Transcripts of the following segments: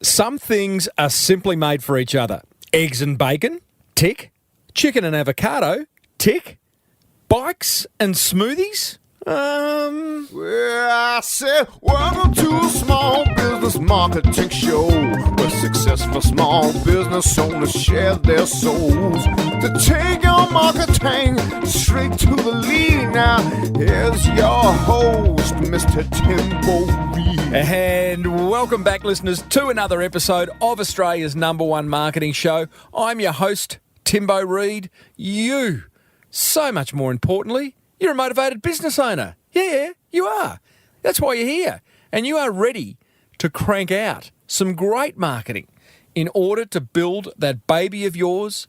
Some things are simply made for each other. Eggs and bacon, tick. Chicken and avocado, tick. Bikes and smoothies, Well, I said, welcome to a small business marketing show where successful small business owners share their souls to take your marketing straight to the lead. Now, here's your host, Mr. Timbo Reid. And welcome back, listeners, to another episode of Australia's #1 marketing show. I'm your host, Timbo Reid. You, so much more importantly, you're a motivated business owner. Yeah, you are. That's why you're here. And you are ready to crank out some great marketing in order to build that baby of yours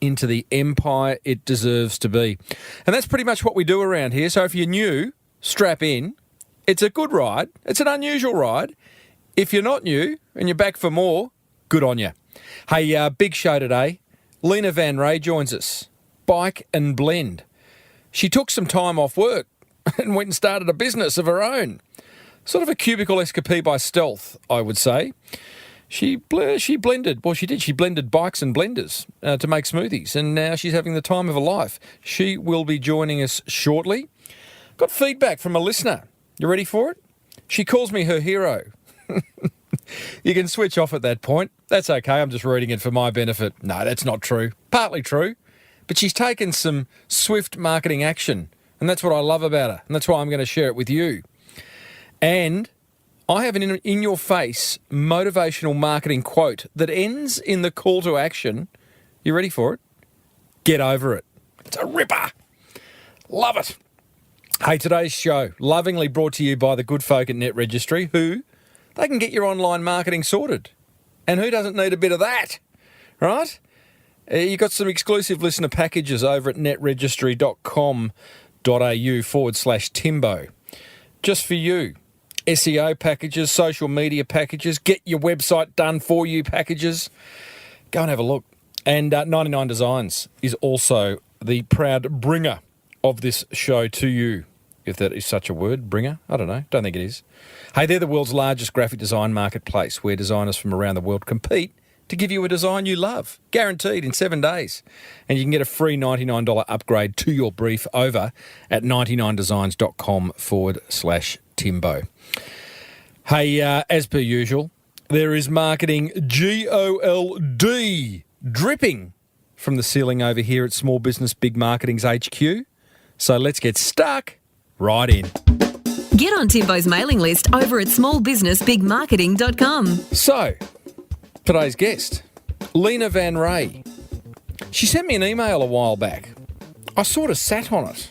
into the empire it deserves to be. And that's pretty much what we do around here. So if you're new, strap in. It's a good ride. It's an unusual ride. If you're not new and you're back for more, good on you. Hey, big show today. Leena van Raay joins us. Bike and blend. She took some time off work and went and started a business of her own. Sort of a cubicle escapade by stealth, I would say. She blended bikes and blenders to make smoothies, and now she's having the time of her life. She will be joining us shortly. Got feedback from a listener. You ready for it? She calls me her hero. You can switch off at that point. That's okay, I'm just reading it for my benefit. No, that's not true. Partly true. But she's taken some swift marketing action, and that's what I love about her, and that's why I'm going to share it with you. And I have an in-your-face motivational marketing quote that ends in the call to action. You ready for it? Get over it. It's a ripper. Love it. Hey, today's show, lovingly brought to you by the good folk at Net Registry, who, they can get your online marketing sorted. And who doesn't need a bit of that, right? You've got some exclusive listener packages over at netregistry.com.au/Timbo. Just for you. SEO packages, social media packages, get your website done for you packages. Go and have a look. And 99 Designs is also the proud bringer of this show to you. If that is such a word, bringer? I don't know. Don't think it is. Hey, they're the world's largest graphic design marketplace where designers from around the world compete to give you a design you love, guaranteed in 7 days. And you can get a free $99 upgrade to your brief over at 99designs.com/Timbo. Hey, as per usual, there is marketing GOLD dripping from the ceiling over here at Small Business Big Marketing's HQ. So let's get stuck right in. Get on Timbo's mailing list over at smallbusinessbigmarketing.com. So, today's guest, Leena van Raay. She sent me an email a while back. I sort of sat on it,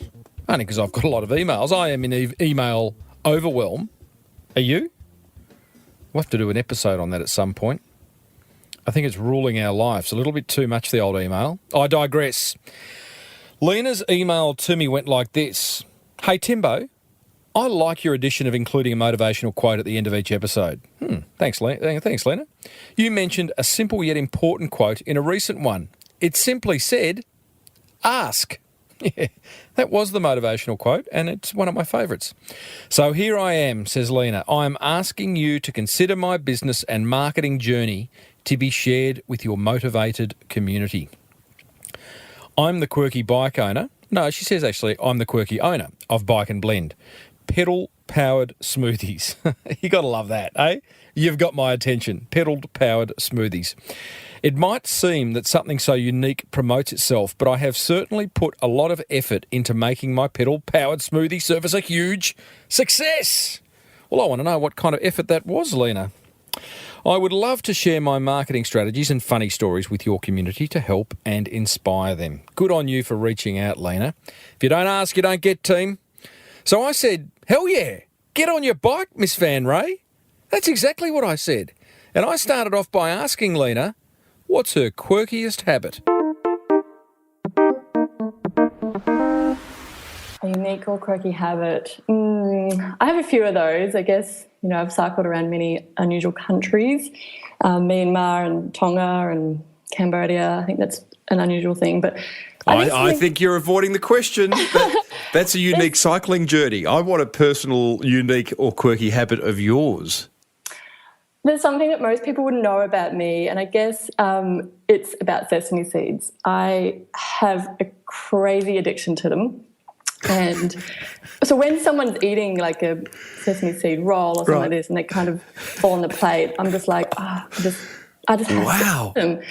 only because I've got a lot of emails. I am in email overwhelm. Are you? We'll have to do an episode on that at some point. I think it's ruling our lives. A little bit too much, the old email. I digress. Leena's email to me went like this. Hey, Timbo, I like your addition of including a motivational quote at the end of each episode. Thanks, Leena. You mentioned a simple yet important quote in a recent one. It simply said, ask. Yeah, that was the motivational quote, and it's one of my favourites. So here I am, says Leena. I'm asking you to consider my business and marketing journey to be shared with your motivated community. I'm the quirky bike owner. No, she says actually, I'm the quirky owner of Bike and Blend. Pedal-powered smoothies. You got to love that, eh? You've got my attention. Pedal-powered smoothies. It might seem that something so unique promotes itself, but I have certainly put a lot of effort into making my pedal-powered smoothie service a huge success. Well, I want to know what kind of effort that was, Leena. I would love to share my marketing strategies and funny stories with your community to help and inspire them. Good on you for reaching out, Leena. If you don't ask, you don't get, team. So I said, hell yeah, get on your bike, Miss Van Raay. That's exactly what I said. And I started off by asking Leena, what's her quirkiest habit? A unique or quirky habit? I have a few of those, I guess. You know, I've cycled around many unusual countries, Myanmar and Tonga and Cambodia. I think that's an unusual thing. But I think you're avoiding the question. That's a unique cycling journey. I want a personal, unique or quirky habit of yours. there's something that most people wouldn't know about me, and I guess it's about sesame seeds. I have a crazy addiction to them. And so when someone's eating like a sesame seed roll or something like this and they kind of fall on the plate, I'm just like, I just have to eat them.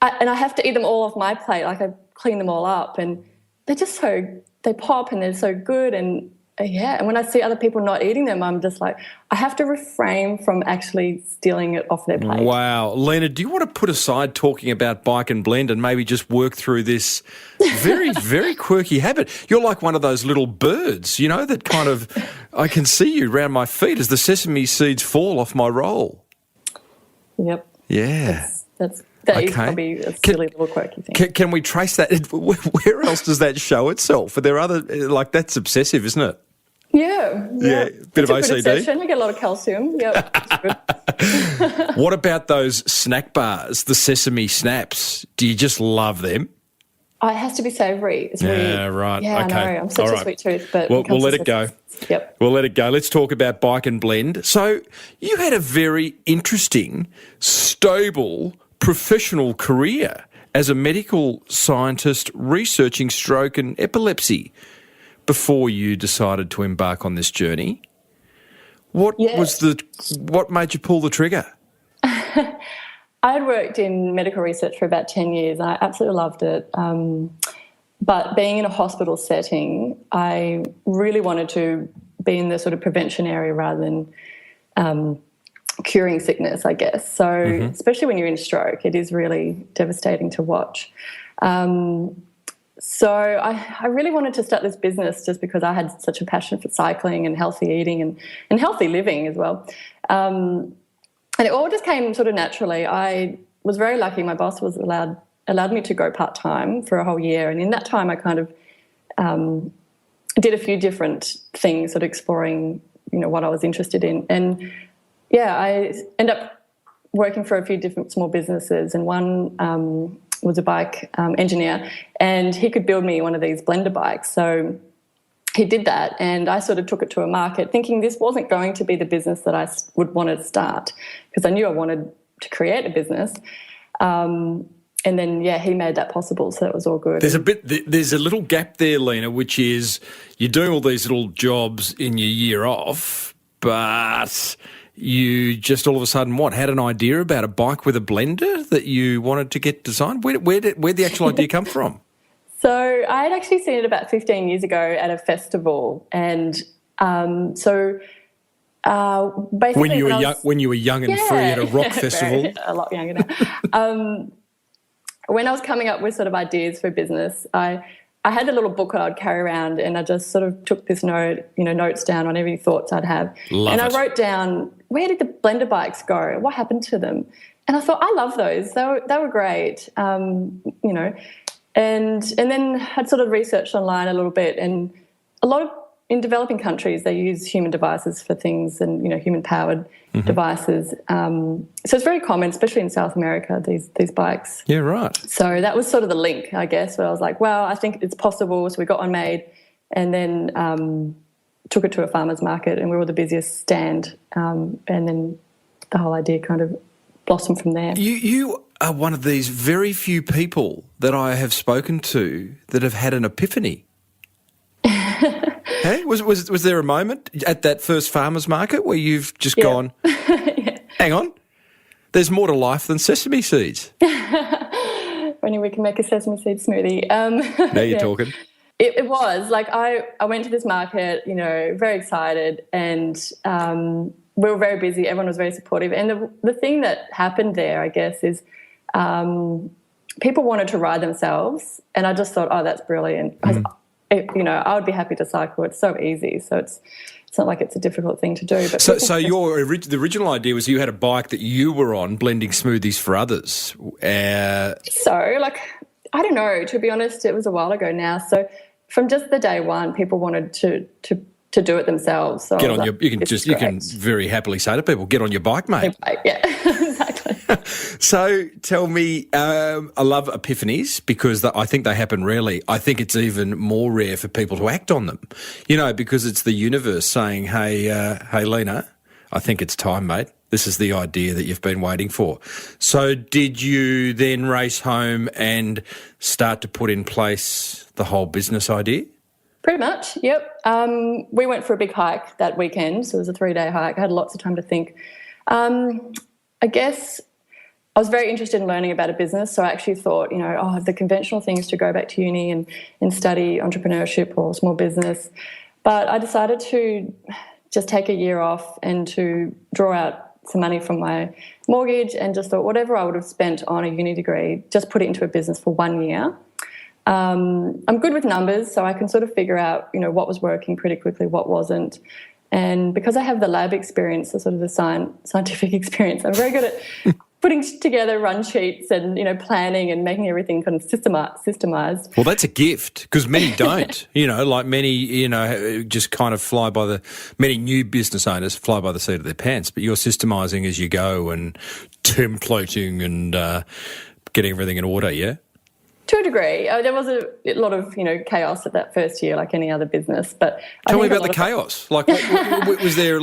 And I have to eat them all off my plate. Like I clean them all up and they're just they pop and they're so good. And and when I see other people not eating them, I'm just like, I have to refrain from actually stealing it off their plate. Wow. Leena, do you want to put aside talking about Bike and Blend and maybe just work through this very, very quirky habit? You're like one of those little birds, you know, that kind of, I can see you around my feet as the sesame seeds fall off my roll. Yep. Yeah. That is probably a silly little quirky thing. Can we trace that? Where else does that show itself? Are there other, like, that's obsessive, isn't it? Yeah. Bit of OCD. Obsession. I get a lot of calcium. Yep. What about those snack bars, the sesame snaps? Do you just love them? Oh, it has to be savoury. It's weird. Right. Yeah, okay. I know. I'm such a sweet tooth, but we'll let it go. Yep. We'll let it go. Let's talk about Bike and Blend. So you had a very interesting, stable, professional career as a medical scientist researching stroke and epilepsy before you decided to embark on this journey. What made you pull the trigger? I had worked in medical research for about 10 years. I absolutely loved it. But being in a hospital setting, I really wanted to be in the sort of prevention area rather than curing sickness, I guess. So especially when you're in stroke, it is really devastating to watch. So I really wanted to start this business just because I had such a passion for cycling and healthy eating and healthy living as well. And it all just came sort of naturally. I was very lucky. My boss was allowed me to go part-time for a whole year. And in that time, I kind of did a few different things, sort of exploring, you know, what I was interested in. And, I ended up working for a few different small businesses, and one was a bike engineer, and he could build me one of these blender bikes. So he did that, and I sort of took it to a market thinking this wasn't going to be the business that I would want to start, because I knew I wanted to create a business. And then, he made that possible, so it was all good. There's a little gap there, Leena, which is you're doing all these little jobs in your year off, but you just all of a sudden, had an idea about a bike with a blender that you wanted to get designed? Where'd the actual idea come from? So I had actually seen it about 15 years ago at a festival, and basically when you were young and free at a rock festival, a lot younger now. When I was coming up with sort of ideas for business, I had a little book I'd carry around, and I just sort of took this notes down on every thoughts I'd have. I wrote down, where did the blender bikes go? What happened to them? And I thought, I love those. They were great, And then I'd sort of researched online a little bit, and in developing countries, they use human devices for things, and human-powered devices. So it's very common, especially in South America, these bikes. Yeah, right. So that was sort of the link, I guess, where I was like, well, I think it's possible. So we got one made, and then took it to a farmer's market, and we were the busiest stand, and then the whole idea kind of blossomed from there. You are one of these very few people that I have spoken to that have had an epiphany. Hey, was there a moment at that first farmer's market where you've just gone, hang on, there's more to life than sesame seeds? When we can make a sesame seed smoothie. Now you're talking. It was. Like, I went to this market, very excited, and we were very busy. Everyone was very supportive. And the thing that happened there, I guess, is people wanted to ride themselves, and I just thought, oh, that's brilliant. I would be happy to cycle. It's so easy. So it's not like it's a difficult thing to do. But so the original idea was you had a bike that you were on blending smoothies for others. I don't know. To be honest, it was a while ago now. So from just the day one, people wanted to do it themselves. So you can very happily say to people, get on your bike, mate. Yeah, exactly. So tell me, I love epiphanies because I think they happen rarely. I think it's even more rare for people to act on them, because it's the universe saying, hey, Leena, I think it's time, mate. This is the idea that you've been waiting for. So did you then race home and start to put in place the whole business idea? Pretty much, yep. We went for a big hike that weekend, so it was a 3-day hike. I had lots of time to think. I guess I was very interested in learning about a business, so I actually thought, the conventional thing is to go back to uni and study entrepreneurship or small business. But I decided to just take a year off and to draw out some money from my mortgage and just thought whatever I would have spent on a uni degree, just put it into a business for 1 year. I'm good with numbers, so I can sort of figure out, what was working pretty quickly, what wasn't. And because I have the lab experience, the sort of the scientific experience, I'm very good at putting together run sheets and, planning and making everything kind of systemized. Well, that's a gift because many don't, many, just kind of many new business owners fly by the seat of their pants, but you're systemising as you go and templating and getting everything in order, yeah? To a degree. There was a lot of, chaos at that first year, like any other business. But tell me about the chaos. Was there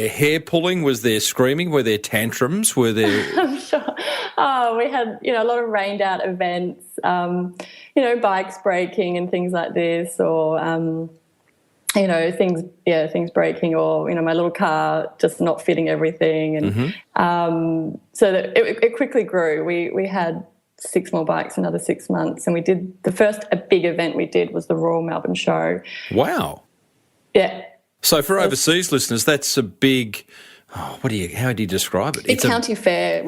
hair pulling? Was there screaming? Were there tantrums? Were there? I'm sure. Oh, we had, a lot of rained out events, bikes breaking and things like this, or things breaking, or my little car just not fitting everything, and so that it quickly grew. We had 6 more bikes, another 6 months, and we did the first big event we did was the Royal Melbourne Show. Wow. Yeah. So for overseas listeners, that's a big. How do you describe it? It's a county fair on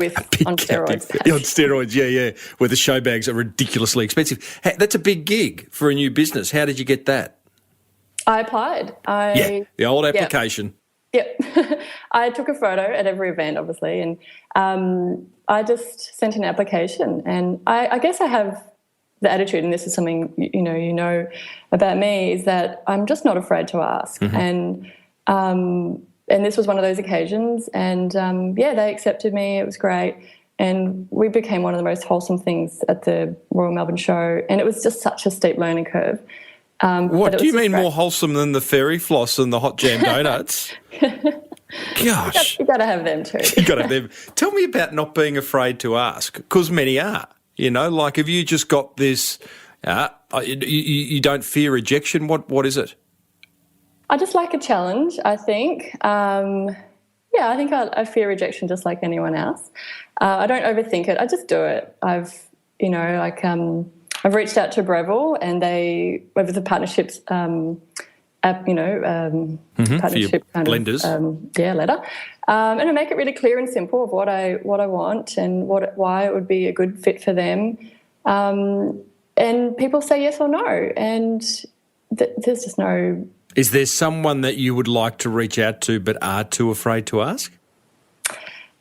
steroids. On steroids, yeah, where the show bags are ridiculously expensive. That's a big gig for a new business. How did you get that? I applied. The old application. Yep. I took a photo at every event, obviously, and I just sent an application. And I guess I have the attitude, and this is something you know about me, is that I'm just not afraid to ask. And this was one of those occasions. And they accepted me. It was great, and we became one of the most wholesome things at the Royal Melbourne Show. And it was just such a steep learning curve. What do you mean more wholesome than the fairy floss and the hot jam donuts? Gosh. You got to have them too. You got to have them. Tell me about not being afraid to ask, because many are. Have you just got this, you don't fear rejection? What is it? I just like a challenge, I think. I think I fear rejection just like anyone else. I don't overthink it. I just do it. I've reached out to Breville, and they, over the partnerships partnership kind blenders. Letter, and I make it really clear and simple of what I want and why it would be a good fit for them, and people say yes or no, and there's just no. Is there someone that you would like to reach out to but are too afraid to ask?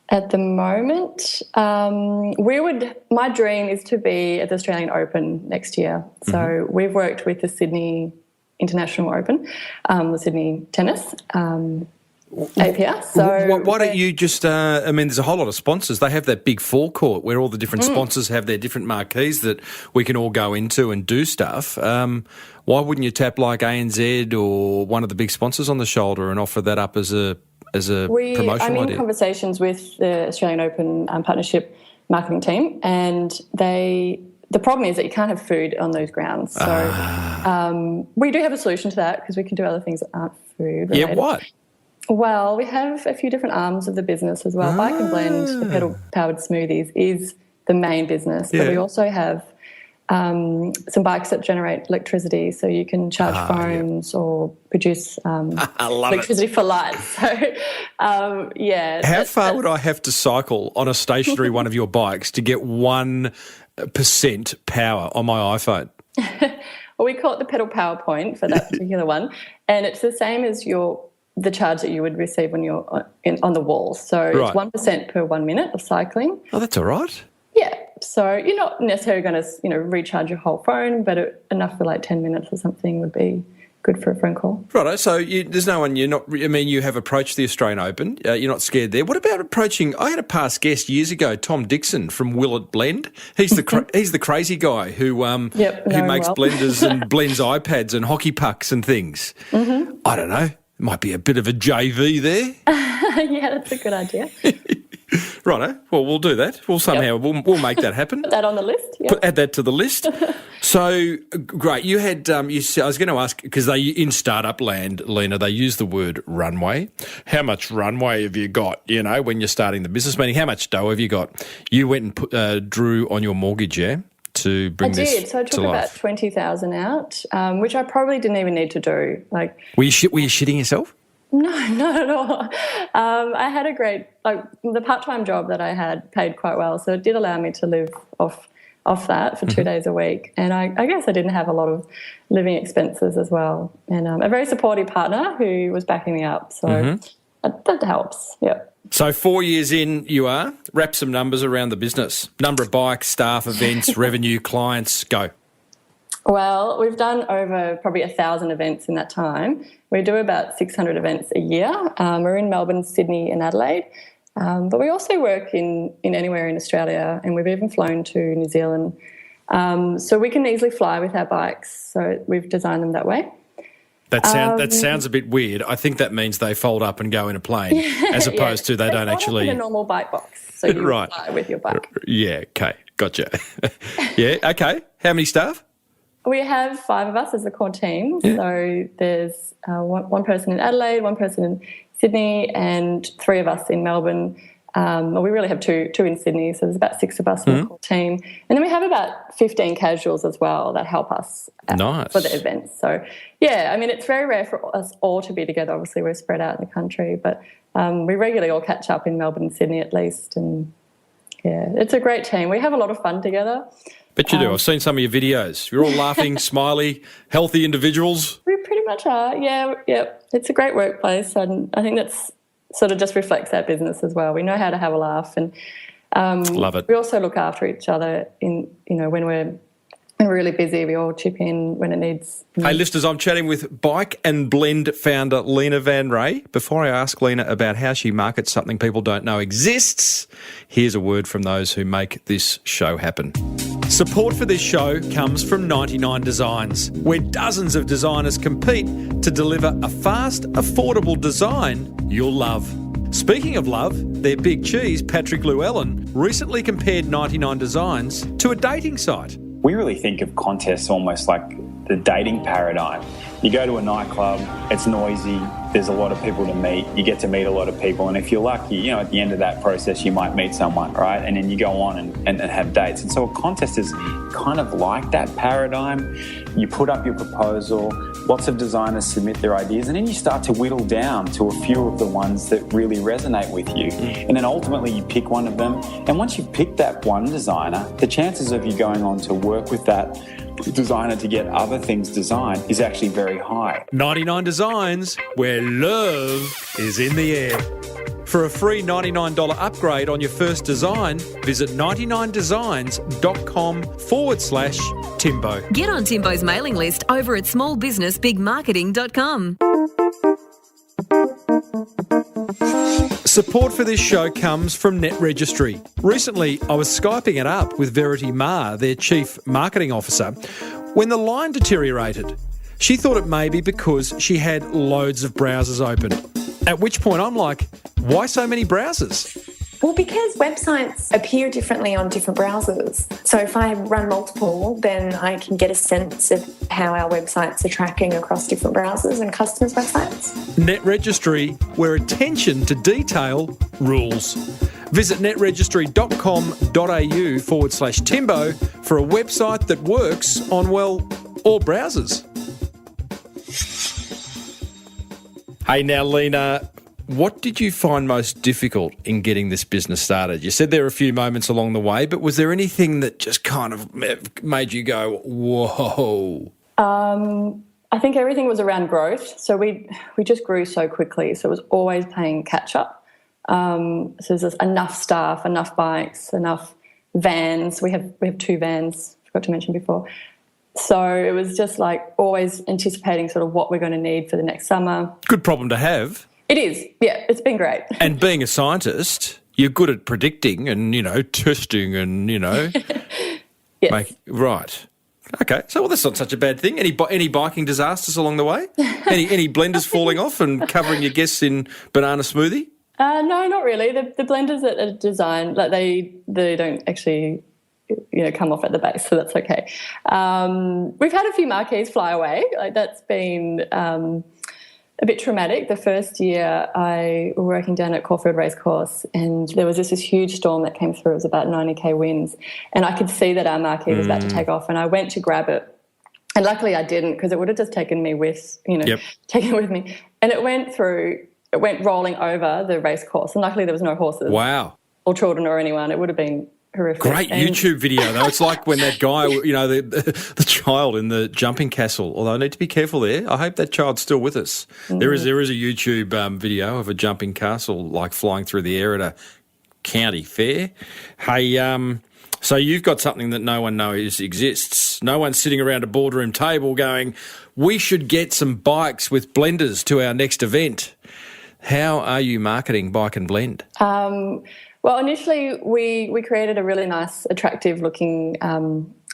At the moment, my dream is to be at the Australian Open next year. So we've worked with the Sydney International Open, the Sydney Tennis APR. So why don't you just, there's a whole lot of sponsors. They have that big forecourt where all the different sponsors have their different marquees that we can all go into and do stuff. Why wouldn't you tap like ANZ or one of the big sponsors on the shoulder and offer that up as a promotional I'm in idea? Conversations with the Australian Open partnership marketing team, and the problem is that you can't have food on those grounds. So we do have a solution to that because we can do other things that aren't food related. Yeah, what? Well, we have a few different arms of the business as well. Bike and Blend, the pedal-powered smoothies, is the main business, but we also have some bikes that generate electricity, so you can charge phones or produce electricity for lights. So, How far would I have to cycle on a stationary one of your bikes to get 1% power on my iPhone? Well, we call it the pedal power point for that particular one, and it's the same as the charge that you would receive when you're on the wall. So it's 1% per 1 minute of cycling. Oh, that's all right. Yeah, so you're not necessarily going to, recharge your whole phone, but enough for like 10 minutes or something would be good for a phone call. Righto, so there's no one you have approached the Australian Open. You're not scared there. What about approaching, I had a past guest years ago, Tom Dixon from Willett Blend. He's the crazy guy who makes blenders and blends iPads and hockey pucks and things. I don't know. Might be a bit of a JV there. Yeah, that's a good idea. Righto. Well, we'll do that. We'll make that happen. Put that on the list. Yep. Add that to the list. So, great. You had, I was going to ask, because in startup land, Leena, they use the word runway. How much runway have you got, when you're starting the business? Meaning, how much dough have you got? You went and drew on your mortgage, yeah, to bring this to life? I did. So I took about 20,000 out, which I probably didn't even need to do. Were you shitting yourself? No, not at all. I had a great, the part-time job that I had paid quite well, so it did allow me to live off that for 2 days a week. And I guess I didn't have a lot of living expenses as well. And a very supportive partner who was backing me up, so that helps, yeah. So 4 years in, you are. Wrap some numbers around the business. Number of bikes, staff, events, revenue, clients, go. Well, we've done over probably 1,000 events in that time. We do about 600 events a year. We're in Melbourne, Sydney and Adelaide. But we also work in anywhere in Australia, and we've even flown to New Zealand. So we can easily fly with our bikes. So we've designed them that way. That sounds a bit weird. I think that means they fold up and go in a plane, as opposed to they don't actually... in a normal bike box, so you right. fly with your bike. Yeah, okay, gotcha. Yeah, okay. How many staff? We have 5 of us as a core team. Yeah. So there's one person in Adelaide, one person in Sydney, and 3 of us in Melbourne. We really have two in Sydney, so there's about 6 of us in the core team. And then we have about 15 casuals as well that help us for the events. So, yeah, I mean, it's very rare for us all to be together. Obviously, we're spread out in the country, but we regularly all catch up in Melbourne and Sydney at least. And, yeah, it's a great team. We have a lot of fun together. Bet you do. I've seen some of your videos. You're all laughing, smiley, healthy individuals. We pretty much are, yeah. It's a great workplace, and I think that's sort of just reflects our business as well. We know how to have a laugh, and love it. We also look after each other when we're really busy. We all chip in when it needs. Hey, listeners, I'm chatting with Bike and Blend founder Leena van Raay. Before I ask Leena about how she markets something people don't know exists, here's a word from those who make this show happen. Support for this show comes from 99 Designs, where dozens of designers compete to deliver a fast, affordable design you'll love. Speaking of love, their big cheese, Patrick Llewellyn, recently compared 99 Designs to a dating site. We really think of contests almost like the dating paradigm. You go to a nightclub, it's noisy, there's a lot of people to meet, you get to meet a lot of people, and if you're lucky, at the end of that process you might meet someone, right? And then you go on and have dates. And so a contest is kind of like that paradigm. You put up your proposal, lots of designers submit their ideas, and then you start to whittle down to a few of the ones that really resonate with you. And then ultimately you pick one of them, and once you've picked that one designer, the chances of you going on to work with that designer to get other things designed is actually very high. 99 Designs, where love is in the air. For a free $99 upgrade on your first design, visit 99designs.com/Timbo. Get on Timbo's mailing list over at smallbusinessbigmarketing.com. Support for this show comes from Net Registry. Recently, I was Skyping it up with Verity Ma, their Chief Marketing Officer, when the line deteriorated. She thought it may be because she had loads of browsers open. At which point I'm like, why so many browsers? Well, because websites appear differently on different browsers. So if I run multiple, then I can get a sense of how our websites are tracking across different browsers and customers' websites. Net Registry, where attention to detail rules. Visit netregistry.com.au/Timbo for a website that works on, well, all browsers. Hey now, Leena, what did you find most difficult in getting this business started? You said there were a few moments along the way, but was there anything that just kind of made you go, whoa? I think everything was around growth. So we just grew so quickly, so it was always playing catch up. So there's just enough staff, enough bikes, enough vans. We have 2 vans, forgot to mention before. So it was just like always anticipating sort of what we're going to need for the next summer. Good problem to have. It is, yeah, it's been great. And being a scientist, you're good at predicting and, testing and, Yes. Right. Okay, so that's not such a bad thing. Any biking disasters along the way? Any blenders falling off and covering your guests in banana smoothie? No, not really. The blenders that are designed, like they don't actually, come off at the base, so that's okay. We've had a few marquees fly away. Like that's been a bit traumatic. The first year I was working down at Caulfield Racecourse, and there was just this huge storm that came through. It was about 90k winds, and I could see that our marquee was about to take off, and I went to grab it. And luckily I didn't, because it would have just taken me taken it with me. And it went rolling over the race course. And luckily there was no horses. Wow. Or children or anyone. It would have been horrific. Great YouTube video, though. It's like when that guy, the child in the jumping castle, although I need to be careful there. I hope that child's still with us. There is a YouTube video of a jumping castle, like flying through the air at a county fair. Hey, so you've got something that no one knows exists. No one's sitting around a boardroom table going, we should get some bikes with blenders to our next event. How are you marketing Bike and Blend? Well, initially we created a really nice, attractive-looking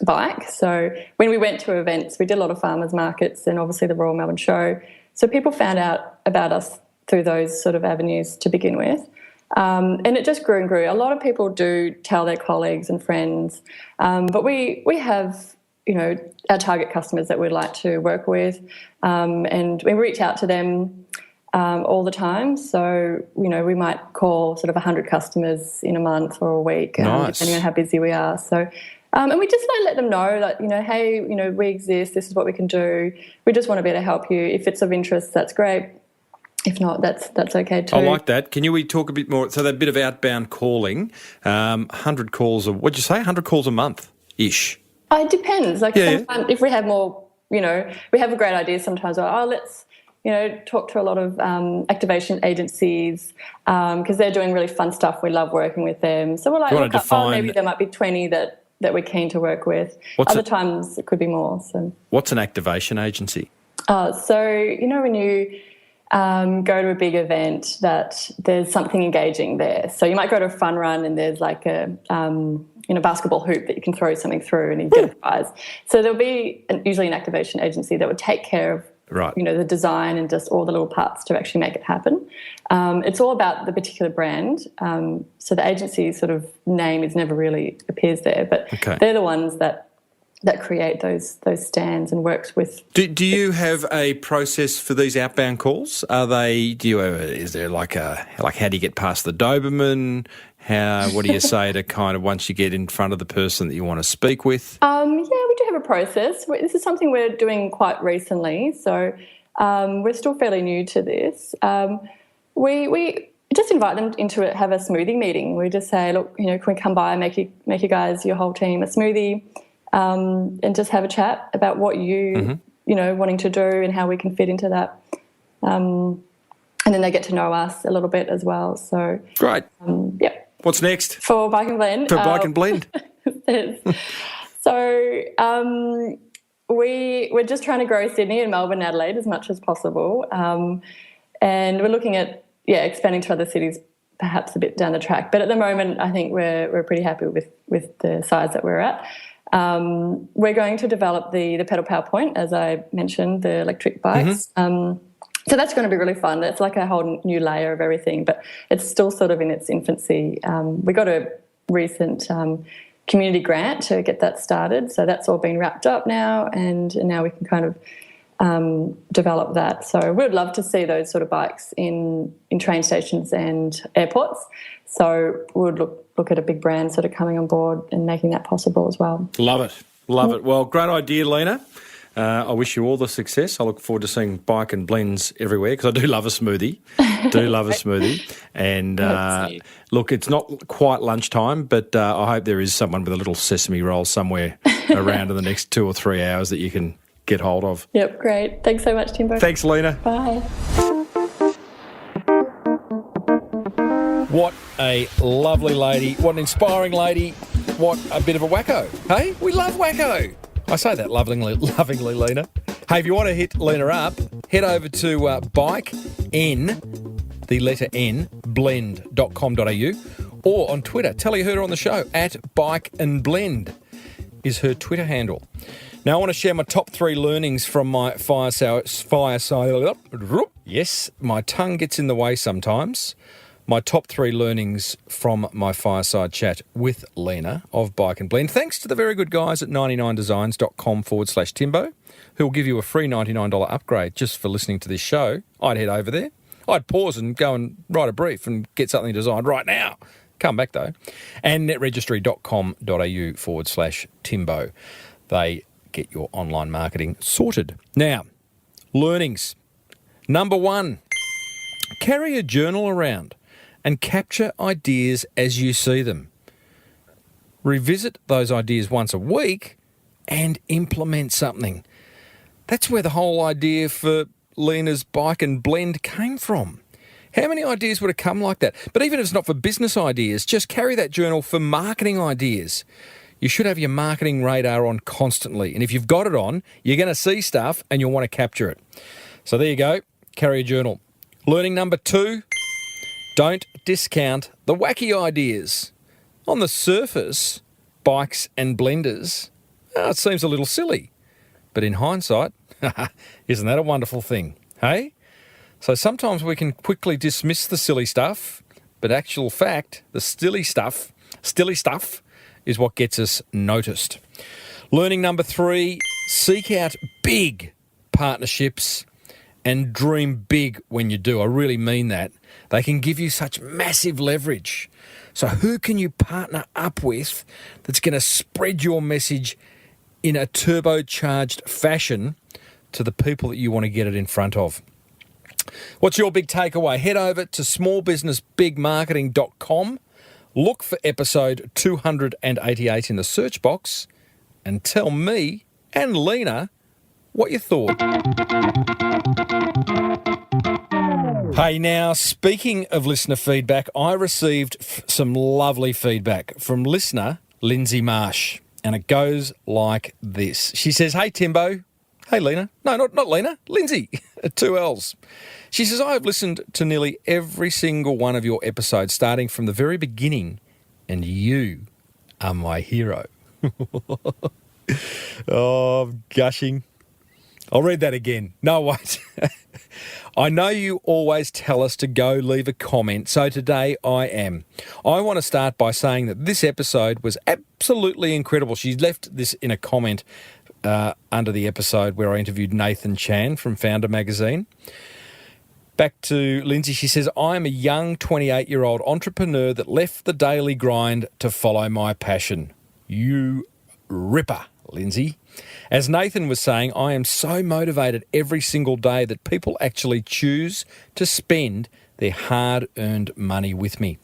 bike. So when we went to events, we did a lot of farmers markets and obviously the Royal Melbourne Show. So people found out about us through those sort of avenues to begin with. And it just grew and grew. A lot of people do tell their colleagues and friends, but we have, our target customers that we'd like to work with, and we reach out to them all the time. So, we might call sort of 100 customers in a month or a week, depending on how busy we are. So, and we just let them know that, hey, we exist, this is what we can do. We just want to be able to help you. If it's of interest, that's great. If not, that's okay too. I like that. Can we talk a bit more? So that bit of outbound calling, 100 calls, what'd you say, 100 calls a month-ish? It depends. Sometimes if we have more, we have a great idea sometimes. Let's, talk to a lot of activation agencies because they're doing really fun stuff. We love working with them. So we're like, maybe there might be 20 that we're keen to work with. Other times it could be more. So what's an activation agency? When you go to a big event that there's something engaging there. So you might go to a fun run and there's like a basketball hoop that you can throw something through and you get a prize. So there'll be usually an activation agency that would take care of the design and just all the little parts to actually make it happen. It's all about the particular brand. So the agency sort of name is never really appears there, but they're the ones that create those stands and works with. Do you have a process for these outbound calls? Is there like how do you get past the Doberman? What do you say to kind of once you get in front of the person that you want to speak with? We do have a process. This is something we're doing quite recently, so we're still fairly new to this. We just invite them into it, have a smoothie meeting. We just say, look, can we come by and make you guys, your whole team, a smoothie? And just have a chat about what you wanting to do and how we can fit into that. And then they get to know us a little bit as well. So great. What's next for Bike and Blend? For Bike and Blend. We're just trying to grow Sydney and Melbourne and Adelaide as much as possible. And we're looking at expanding to other cities perhaps a bit down the track. But at the moment I think we're pretty happy with the size that we're at. We're going to develop the pedal PowerPoint, as I mentioned, the electric bikes. So that's going to be really fun. It's like a whole new layer of everything, but it's still sort of in its infancy. We got a recent community grant to get that started, so that's all been wrapped up now, and now we can kind of develop that. So we'd love to see those sort of bikes in train stations and airports. So we would look at a big brand sort of coming on board and making that possible as well. Love it. Well, great idea, Leena. I wish you all the success. I look forward to seeing Bike and Blends everywhere because I do love a smoothie. And look, it's not quite lunchtime, but I hope there is someone with a little sesame roll somewhere around in the next 2 or 3 hours that you can get hold of. Yep, great. Thanks so much, Timbo. Thanks, Leena. Bye. What a lovely lady. What an inspiring lady. What a bit of a wacko. Hey, we love wacko. I say that lovingly, Leena. Hey, if you want to hit Leena up, head over to Bike N, the letter N, blend.com.au, or on Twitter. Tell her you heard her on the show, at Bike and Blend is her Twitter handle. Now, I want to share my top 3 learnings from my fireside. Yes, my tongue gets in the way sometimes. my top 3 learnings from my fireside chat with Leena of Bike and Blend. Thanks to the very good guys at 99designs.com/Timbo, who will give you a free $99 upgrade just for listening to this show. I'd head over there. I'd pause and go and write a brief and get something designed right now. Come back though. And netregistry.com.au/Timbo. They get your online marketing sorted. Now, learnings. Number 1, carry a journal around and capture ideas as you see them. Revisit those ideas once a week and implement something. That's where the whole idea for Leena's Bike and Blend came from. How many ideas would have come like that? But even if it's not for business ideas, just carry that journal for marketing ideas. You should have your marketing radar on constantly. And if you've got it on, you're going to see stuff and you'll want to capture it. So there you go. Carry a journal. Learning number 2, don't discount the wacky ideas. On the surface, bikes and blenders, it seems a little silly. But in hindsight, isn't that a wonderful thing? Hey? So sometimes we can quickly dismiss the silly stuff, but actual fact, the stilly stuff is what gets us noticed. Learning number 3, seek out big partnerships and dream big when you do. I really mean that. They can give you such massive leverage. So who can you partner up with that's going to spread your message in a turbocharged fashion to the people that you want to get it in front of? What's your big takeaway? Head over to smallbusinessbigmarketing.com, look for episode 288 in the search box, and tell me and Leena what you thought. Hey, now, speaking of listener feedback, I received some lovely feedback from listener Lindsay Marsh, and it goes like this. She says, "Hey, Timbo." Hey, Leena. No, not Leena. Lindsay. 2 L's. She says, "I have listened to nearly every single one of your episodes, starting from the very beginning, and you are my hero." Oh, I'm gushing. I'll read that again. No, wait. "I know you always tell us to go leave a comment, so today I am. I want to start by saying that this episode was absolutely incredible." She left this in a comment under the episode where I interviewed Nathan Chan from Founder Magazine. Back to Lindsay, she says, "I am a young 28-year-old entrepreneur that left the daily grind to follow my passion." You ripper, Lindsay. "As Nathan was saying, I am so motivated every single day that people actually choose to spend their hard-earned money with me."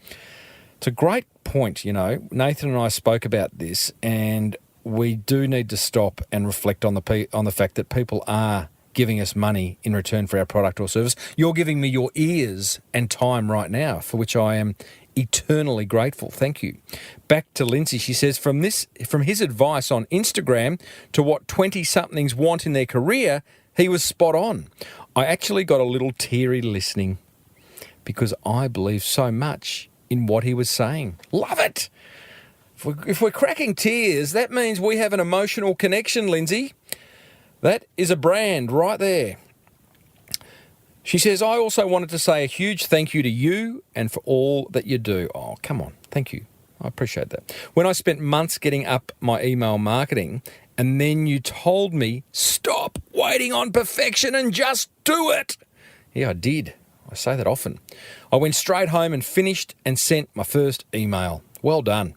It's a great point, you know. Nathan and I spoke about this, and we do need to stop and reflect on the fact that people are giving us money in return for our product or service. You're giving me your ears and time right now, for which I am eternally grateful. Thank you. Back to Lindsay. She says, from his advice on Instagram to what 20-somethings want in their career, he was spot on. I actually got a little teary listening because I believe so much in what he was saying. Love it. If we're cracking tears, that means we have an emotional connection, Lindsay. That is a brand right there. She says, "I also wanted to say a huge thank you to you and for all that you do." Oh, come on. Thank you. I appreciate that. "When I spent months getting up my email marketing, and then you told me, stop waiting on perfection and just do it." Yeah, I did. I say that often. "I went straight home and finished and sent my first email. Well done."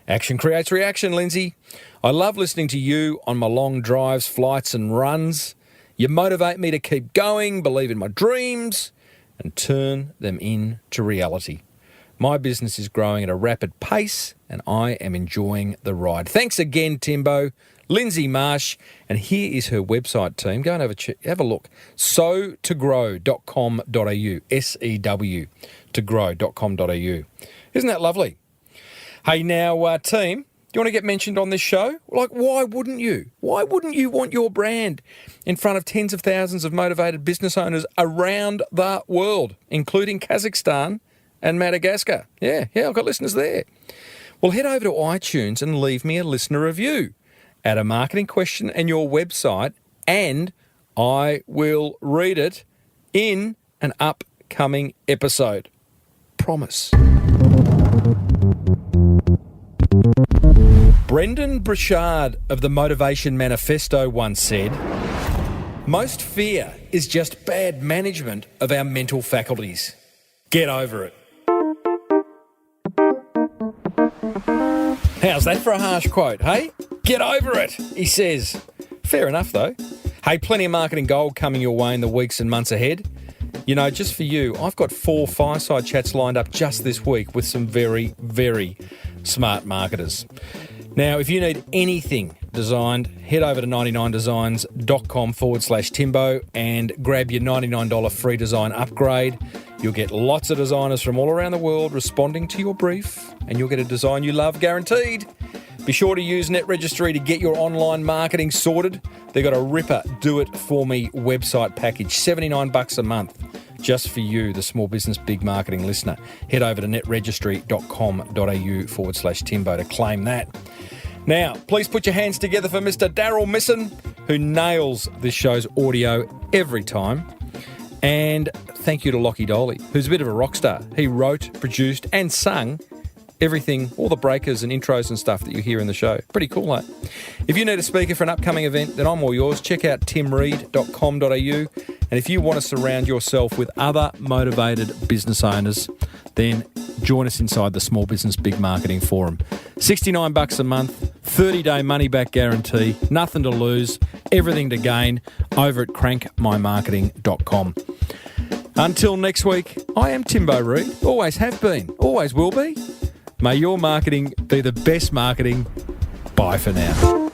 Action creates reaction, Lindsay. "I love listening to you on my long drives, flights and runs. You motivate me to keep going, believe in my dreams, and turn them into reality. My business is growing at a rapid pace, and I am enjoying the ride." Thanks again, Timbo. Lindsay Marsh, and here is her website, team. Go and have a look. sewtogrow.com.au, SEW, togrow.com.au. Isn't that lovely? Hey, now, team, do you want to get mentioned on this show? Like, why wouldn't you? Why wouldn't you want your brand in front of tens of thousands of motivated business owners around the world, including Kazakhstan and Madagascar? Yeah, I've got listeners there. Well, head over to iTunes and leave me a listener review. Add a marketing question and your website, and I will read it in an upcoming episode. promise. Brendan Burchard of the Motivation Manifesto once said, "Most fear is just bad management of our mental faculties. Get over it." How's that for a harsh quote, hey? Get over it, he says. Fair enough, though. Hey, plenty of marketing gold coming your way in the weeks and months ahead. You know, just for you, I've got 4 fireside chats lined up just this week with some very, very smart marketers. Now, if you need anything designed, head over to 99designs.com/Timbo and grab your $99 free design upgrade. You'll get lots of designers from all around the world responding to your brief, and you'll get a design you love guaranteed. Be sure to use Net Registry to get your online marketing sorted. They've got a ripper do-it-for-me website package, $79 a month, just for you, the small business big marketing listener. Head over to netregistry.com.au/Timbo to claim that. Now, please put your hands together for Mr. Daryl Misson, who nails this show's audio every time. And thank you to Lockie Doley, who's a bit of a rock star. He wrote, produced and sung everything, all the breakers and intros and stuff that you hear in the show. Pretty cool, eh? If you need a speaker for an upcoming event, then I'm all yours. Check out timreid.com.au. And if you want to surround yourself with other motivated business owners, then join us inside the Small Business Big Marketing Forum. $69 a month, 30-day money-back guarantee, nothing to lose, everything to gain, over at crankmymarketing.com. Until next week, I am Timbo Reid, always have been, always will be. May your marketing be the best marketing. Bye for now.